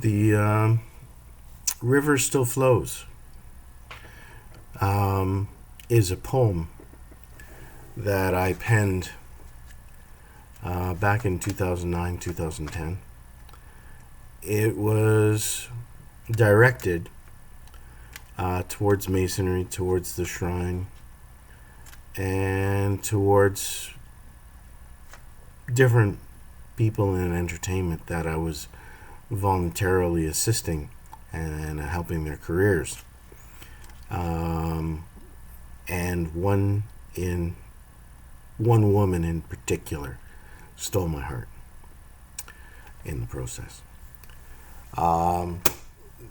The River Still Flows is a poem that I penned back in 2009, 2010. It was directed towards Masonry, towards the shrine, and towards different people in entertainment that I was voluntarily assisting and helping their careers. And one woman in particular stole my heart in the process.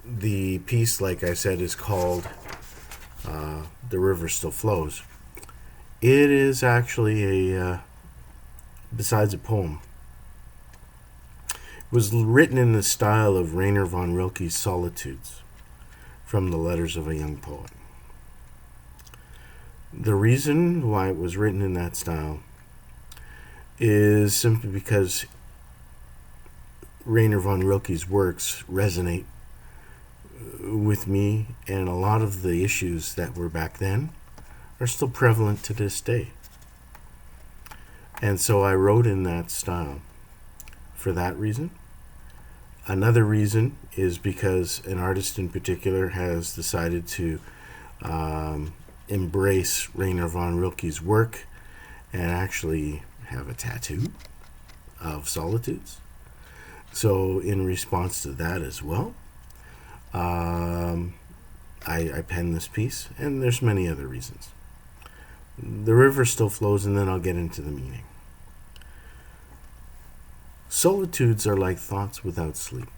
The piece, like I said, is called The River Still Flows. It is actually besides a poem, it was written in the style of Rayner Von Rilke's Solitudes, from the Letters of a Young Poet. The reason why it was written in that style is simply because Rayner Von Rilke's works resonate with me, and a lot of the issues that were back then are still prevalent to this day. And so I wrote in that style for that reason. Another reason is because an artist in particular has decided to embrace Rayner Von Rilke's work and actually have a tattoo of Solitudes. So in response to that as well, I penned this piece, and there's many other reasons. The river still flows, and then I'll get into the meaning. Solitudes are like thoughts without sleep.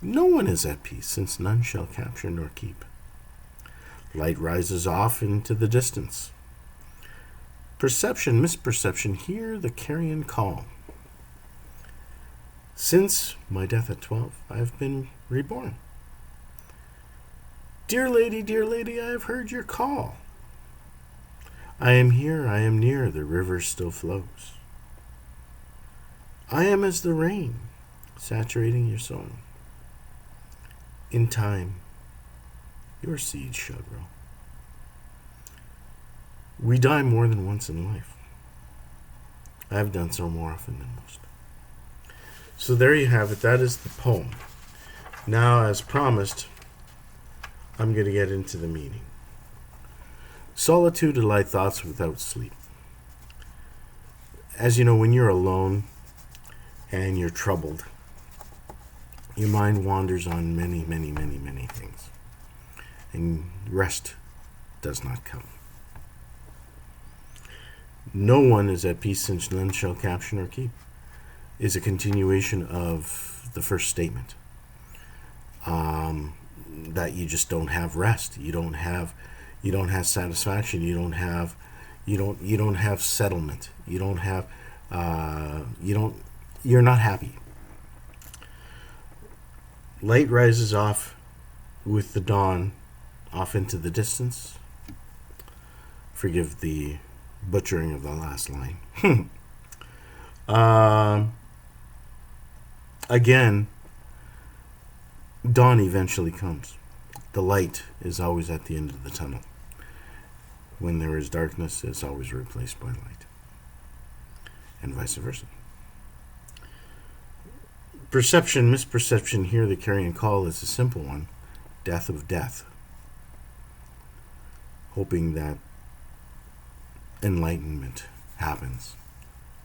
No one is at peace, since none shall capture nor keep. Light rises off into the distance. Perception, misperception, hear the carrion call. Since my death at 12, I have been reborn. Dear lady, I have heard your call. I am here, I am near, the river still flows. I am as the rain, saturating your soil. In time, your seeds shall grow. We die more than once in life. I have done so more often than most. So there you have it. That is the poem. Now, as promised, I'm going to get into the meaning. Solitude are like thoughts without sleep. As you know, when you're alone and you're troubled, your mind wanders on many things, and rest does not come. No one is at peace, since none shall capture nor keep, is a continuation of the first statement. That you just don't have rest. You don't have satisfaction. You don't have settlement. You're not happy. Light rises off with the dawn off into the distance. Forgive the butchering of the last line. Again, dawn eventually comes. The light is always at the end of the tunnel. When there is darkness, it's always replaced by light, and vice versa. Perception, misperception, hear the carrion call is a simple one. Death of death. Hoping that enlightenment happens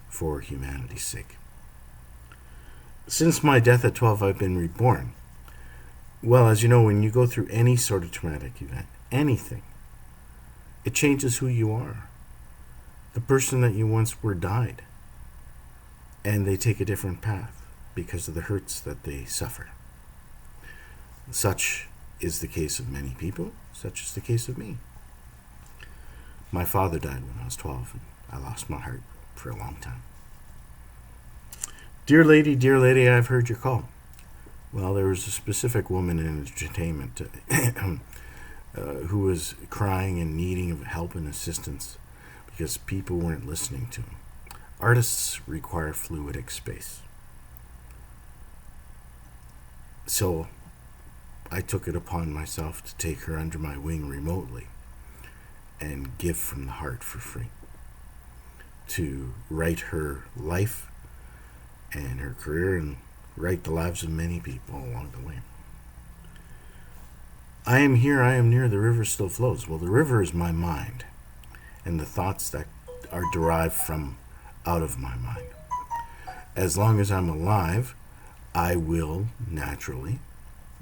for humanity's sake. Since my death at 12, I've been reborn. Well, as you know, when you go through any sort of traumatic event, anything, it changes who you are. The person that you once were died, and they take a different path because of the hurts that they suffer. Such is the case of many people, such is the case of me. My father died when I was 12, and I lost my heart for a long time. Dear lady, I've heard your call. Well, there was a specific woman in entertainment who was crying and needing of help and assistance because people weren't listening to him. Artists require fluidic space. So I took it upon myself to take her under my wing remotely and give from the heart for free, to write her life and her career and write the lives of many people along the way. I am here, I am near, the river still flows. Well, the river is my mind and the thoughts that are derived from out of my mind. As long as I'm alive, I will naturally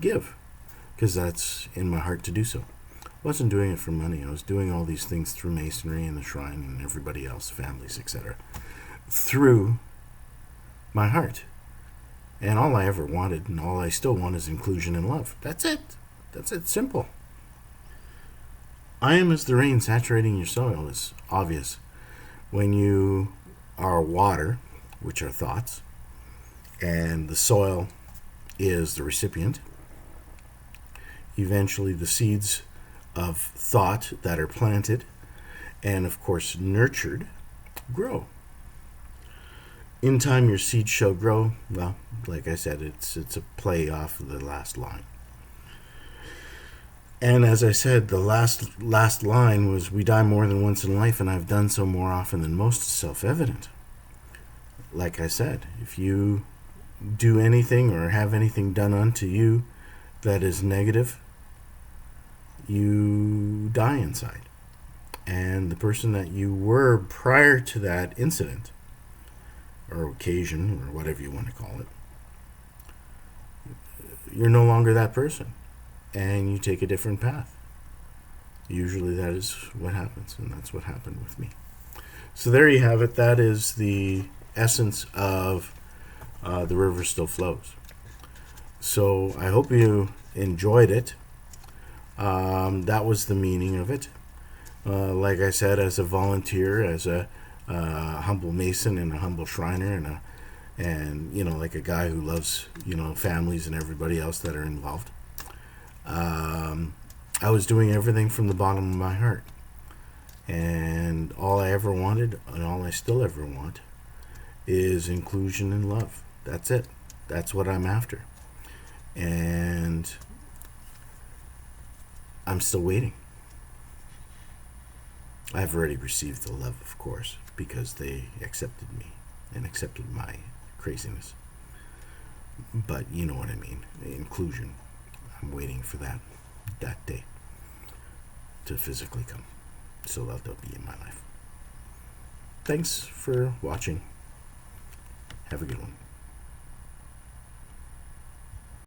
give, because that's in my heart to do so. I wasn't doing it for money. I was doing all these things through Masonry and the Shrine and everybody else, families, etc., through my heart. And all I ever wanted, and all I still want, is inclusion and love. That's it. That's it. Simple. I am as the rain saturating your soil is obvious. When you are water, which are thoughts, and the soil is the recipient, eventually the seeds of thought that are planted and, of course, nurtured grow. In time, your seed shall grow. Well, like I said, it's a play off of the last line. And as I said, the last line was, we die more than once in life, and I've done so more often than most, is self-evident. Like I said, if you do anything or have anything done unto you that is negative, you die inside. And the person that you were prior to that incident, or occasion, or whatever you want to call it, you're no longer that person. And you take a different path. Usually that is what happens, and that's what happened with me. So there you have it. That is the essence of The River Still Flows. So I hope you enjoyed it. That was the meaning of it. Like I said, as a volunteer, as a humble Mason and a humble Shriner, and like a guy who loves families and everybody else that are involved. I was doing everything from the bottom of my heart, and all I ever wanted, and all I still ever want, is inclusion and love. That's it. That's what I'm after, and I'm still waiting. I've already received the love, of course, because they accepted me and accepted my craziness. But you know what I mean, inclusion. I'm waiting for that day to physically come, so that they'll be in my life. Thanks for watching. Have a good one.